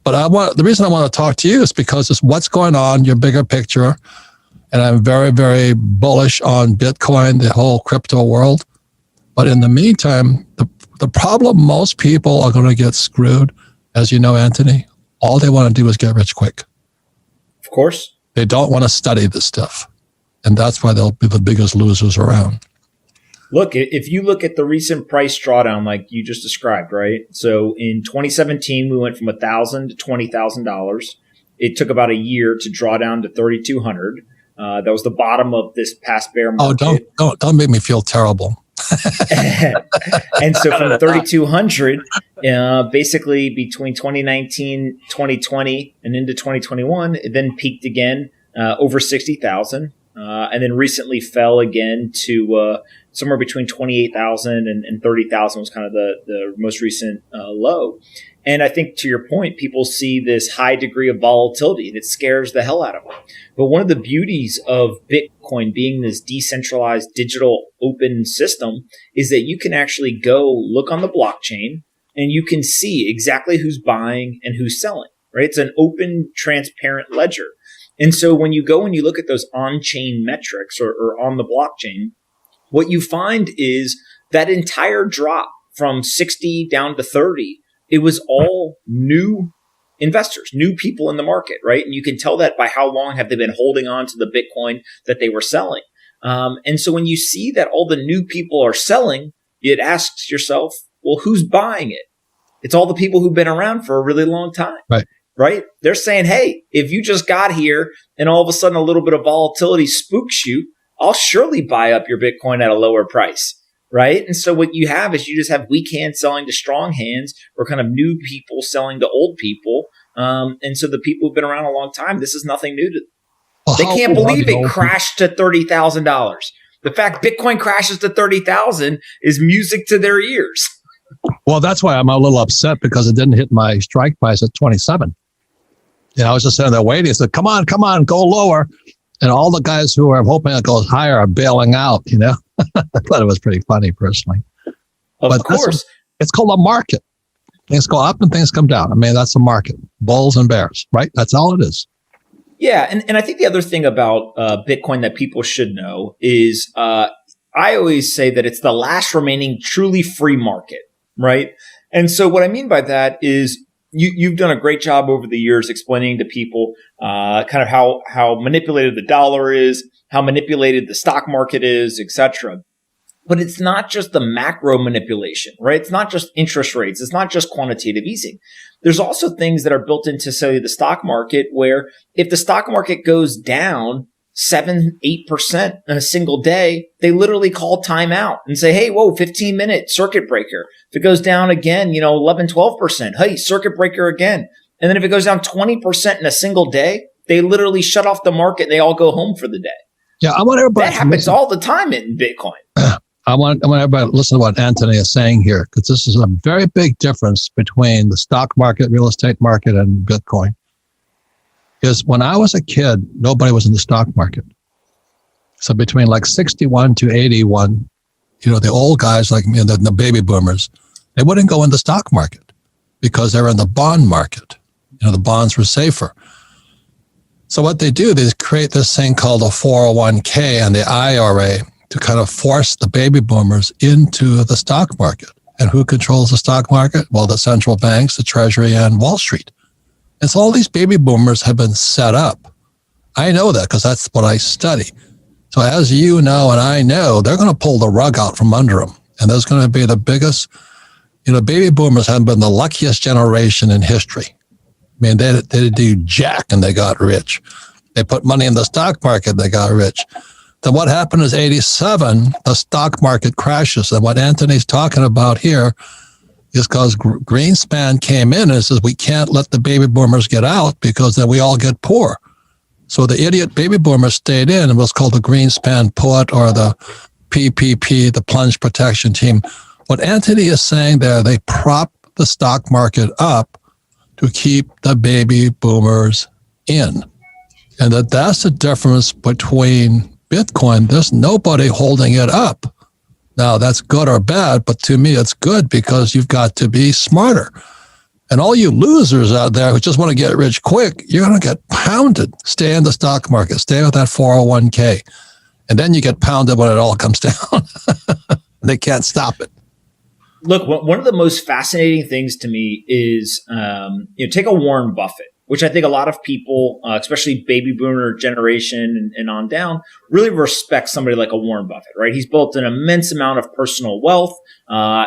But the reason I want to talk to you is because it's what's going on, your bigger picture. And I'm very, very bullish on Bitcoin, the whole crypto world. But in the meantime, the problem, most people are going to get screwed. As you know, Anthony, all they want to do is get rich quick. Of course. They don't want to study this stuff. And that's why they'll be the biggest losers around. Look, if you look at the recent price drawdown like you just described, right? So in 2017, we went from $1,000 to $20,000. It took about a year to draw down to 3,200. That was the bottom of this past bear market. Oh, don't make me feel terrible. And so from 3,200, basically between 2019, 2020, and into 2021, it then peaked again over 60,000. And then recently fell again to somewhere between 28,000 and 30,000 was kind of the most recent low. And I think to your point, people see this high degree of volatility and it scares the hell out of them. But one of the beauties of Bitcoin being this decentralized digital open system is that you can actually go look on the blockchain and you can see exactly who's buying and who's selling, right? It's an open, transparent ledger. And so when you go and you look at those on-chain metrics or on the blockchain, what you find is that entire drop from 60 down to 30, it was all new investors, new people in the market, right? And you can tell that by how long have they been holding on to the Bitcoin that they were selling. And so when you see that all the new people are selling, it asks yourself, well, who's buying it? It's all the people who've been around for a really long time. Right? They're saying, hey, if you just got here and all of a sudden a little bit of volatility spooks you, I'll surely buy up your Bitcoin at a lower price. Right? And so what you have is you just have weak hands selling to strong hands or kind of new people selling to old people. And so the people who've been around a long time, this is nothing new to them. Well, they can't believe it crashed to $30,000. The fact Bitcoin crashes to 30,000 is music to their ears. Well, that's why I'm a little upset because it didn't hit my strike price at 27. You know, I was just sitting there waiting. I said, come on, go lower. And all the guys who are hoping it goes higher are bailing out, you know. I thought it was pretty funny personally. Of course. It's called a market. Things go up and things come down. I mean, that's a market. Bulls and bears, right? That's all it is. Yeah. And I think the other thing about Bitcoin that people should know is I always say that it's the last remaining truly free market, right? And so what I mean by that is you've done a great job over the years explaining to people kind of how manipulated the dollar is, how manipulated the stock market is, etc. But it's not just the macro manipulation, right? It's not just interest rates. It's not just quantitative easing. There's also things that are built into, say, the stock market where if the stock market goes down 7-8% in a single day, they literally call timeout and say, hey, whoa, 15-minute circuit breaker. If it goes down again, 11-12%, hey, circuit breaker again. And then if it goes down 20% in a single day, they literally shut off the market. They all go home for the day. Yeah, I want everybody. That happens all the time in Bitcoin. I want everybody to listen to what Anthony is saying here, because this is a very big difference between the stock market, real estate market, and Bitcoin. Is when I was a kid, nobody was in the stock market. So between like 61 to 81, the old guys like me, the baby boomers, they wouldn't go in the stock market because they're in the bond market. The bonds were safer. So what they do, they create this thing called a 401k and the IRA to kind of force the baby boomers into the stock market. And who controls the stock market? Well, the central banks, the Treasury, and Wall Street. And so all these baby boomers have been set up. I know that because that's what I study. So as you know and I know, they're going to pull the rug out from under them. And there's going to be the biggest, baby boomers have been the luckiest generation in history. I mean, they do jack and they got rich. They put money in the stock market, they got rich. Then what happened is 87, the stock market crashes. And what Anthony's talking about here is because Greenspan came in and says, we can't let the baby boomers get out because then we all get poor. So the idiot baby boomers stayed in and was called the Greenspan put or the PPP, the plunge protection team. What Anthony is saying there, they prop the stock market up to keep the baby boomers in. And that's the difference between Bitcoin. There's nobody holding it up. Now, that's good or bad, but to me, it's good because you've got to be smarter. And all you losers out there who just want to get rich quick, you're going to get pounded. Stay in the stock market. Stay with that 401k. And then you get pounded when it all comes down. They can't stop it. Look, one of the most fascinating things to me is, take a Warren Buffett, which I think a lot of people, especially baby boomer generation and on down, really respect somebody like a Warren Buffett, right? He's built an immense amount of personal wealth.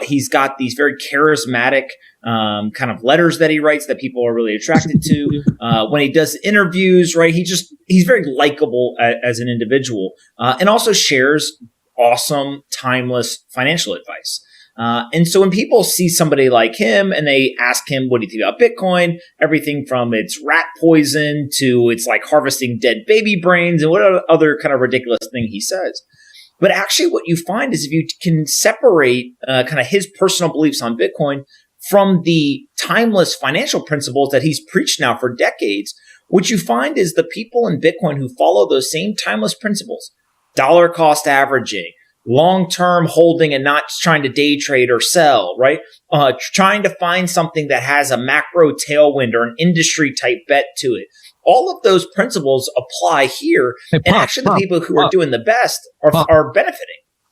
He's got these very charismatic kind of letters that he writes that people are really attracted to. When he does interviews, right, he's very likable as an individual, and also shares awesome, timeless financial advice. And so when people see somebody like him and they ask him, what do you think about Bitcoin? Everything from it's rat poison to it's like harvesting dead baby brains and what other kind of ridiculous thing he says. But actually what you find is if you can separate kind of his personal beliefs on Bitcoin from the timeless financial principles that he's preached now for decades, what you find is the people in Bitcoin who follow those same timeless principles, dollar cost averaging, long-term holding and not trying to day trade or sell, right? Trying to find something that has a macro tailwind or an industry type bet to it. All of those principles apply here. Hey, and actually the people who are doing the best are benefiting.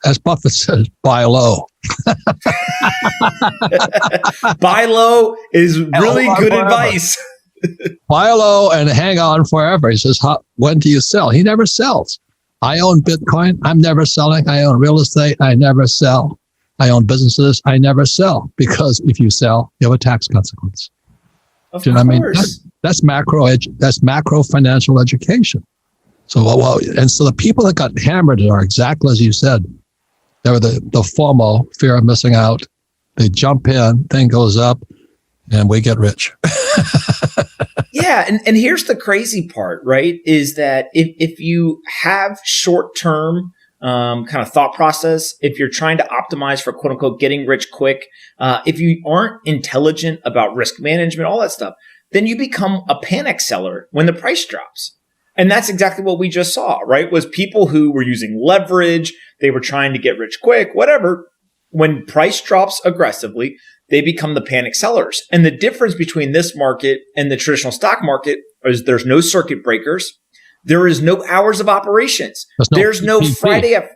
As Buffett says, buy low. Buy low is really good advice. Buy low and hang on forever. He says, when do you sell? He never sells. I own Bitcoin. I'm never selling. I own real estate. I never sell. I own businesses. I never sell, because if you sell, you have a tax consequence. Of Do you know what I mean? course. That's macro financial education. So, and so the people that got hammered are exactly as you said. They were the FOMO, fear of missing out. They jump in, thing goes up, and we get rich. Yeah. And here's the crazy part, right? Is that if you have short-term kind of thought process, if you're trying to optimize for quote unquote getting rich quick, if you aren't intelligent about risk management, all that stuff, then you become a panic seller when the price drops. And that's exactly what we just saw, right? Was people who were using leverage, they were trying to get rich quick, whatever. When price drops aggressively, they become the panic sellers. And the difference between this market and the traditional stock market is there's no circuit breakers. There is no hours of operations. There's no Friday at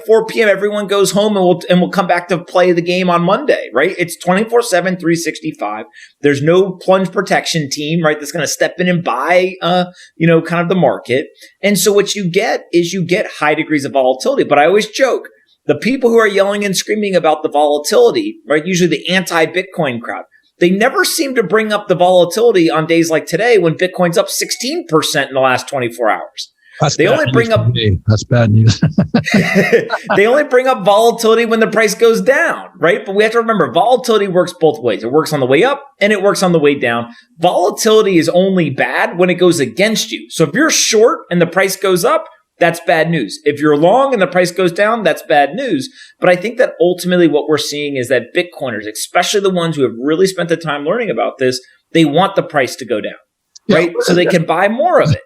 4 p.m. Everyone goes home and we'll come back to play the game on Monday, right? It's 24/7, 365. There's no plunge protection team, right? That's going to step in and buy, kind of the market. And so what you get is you get high degrees of volatility. But I always joke, the people who are yelling and screaming about the volatility, right? Usually the anti-Bitcoin crowd, they never seem to bring up the volatility on days like today when Bitcoin's up 16% in the last 24 hours. That's bad news. They only bring up volatility when the price goes down, right? But we have to remember, volatility works both ways. It works on the way up and it works on the way down. Volatility is only bad when it goes against you. So if you're short and the price goes up, that's bad news. If you're long and the price goes down, that's bad news. But I think that ultimately what we're seeing is that Bitcoiners, especially the ones who have really spent the time learning about this, they want the price to go down, right? So they can buy more of it.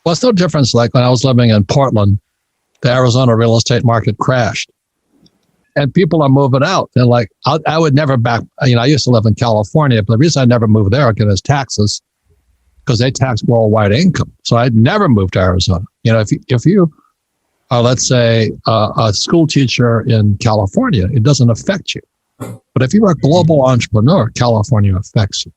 Well, it's no difference. Like when I was living in Portland, the Arizona real estate market crashed. And people are moving out. And like, I would never back, I used to live in California, but the reason I never moved there again is taxes, because they tax worldwide income. So I'd never moved to Arizona. If you are, let's say, a school teacher in California, it doesn't affect you. But if you're a global entrepreneur, California affects you.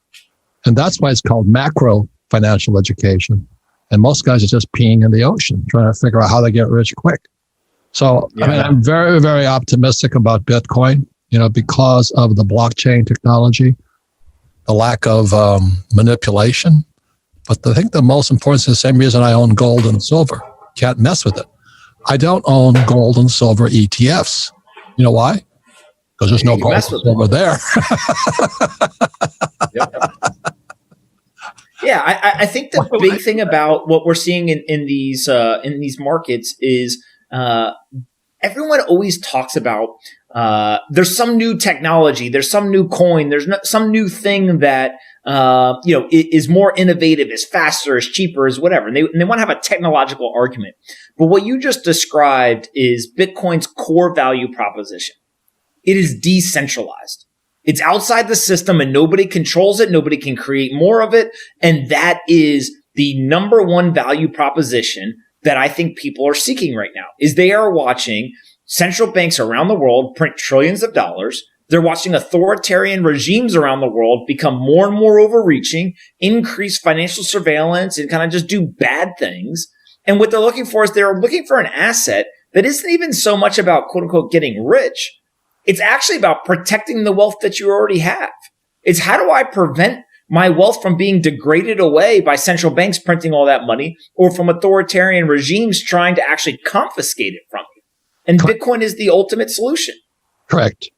And that's why it's called macro financial education. And most guys are just peeing in the ocean, trying to figure out how to get rich quick. So, I'm very, very optimistic about Bitcoin, because of the blockchain technology, the lack of manipulation. But I think the most important is the same reason I own gold and silver. Can't mess with it. I don't own gold and silver ETFs. You know why? Because there's no gold and silver there. Yep. Yeah, I think the big thing about what we're seeing in these markets is everyone always talks about there's some new technology, there's some new coin, there's some new thing that is more innovative, is faster, is cheaper, is whatever. And they want to have a technological argument. But what you just described is Bitcoin's core value proposition. It is decentralized. It's outside the system and nobody controls it. Nobody can create more of it. And that is the number one value proposition that I think people are seeking right now, is they are watching central banks around the world print trillions of dollars. They're watching authoritarian regimes around the world become more and more overreaching, increase financial surveillance, and kind of just do bad things. And what they're looking for is they're looking for an asset that isn't even so much about, quote unquote, getting rich. It's actually about protecting the wealth that you already have. It's how do I prevent my wealth from being degraded away by central banks printing all that money, or from authoritarian regimes trying to actually confiscate it from you. And Bitcoin is the ultimate solution. Correct.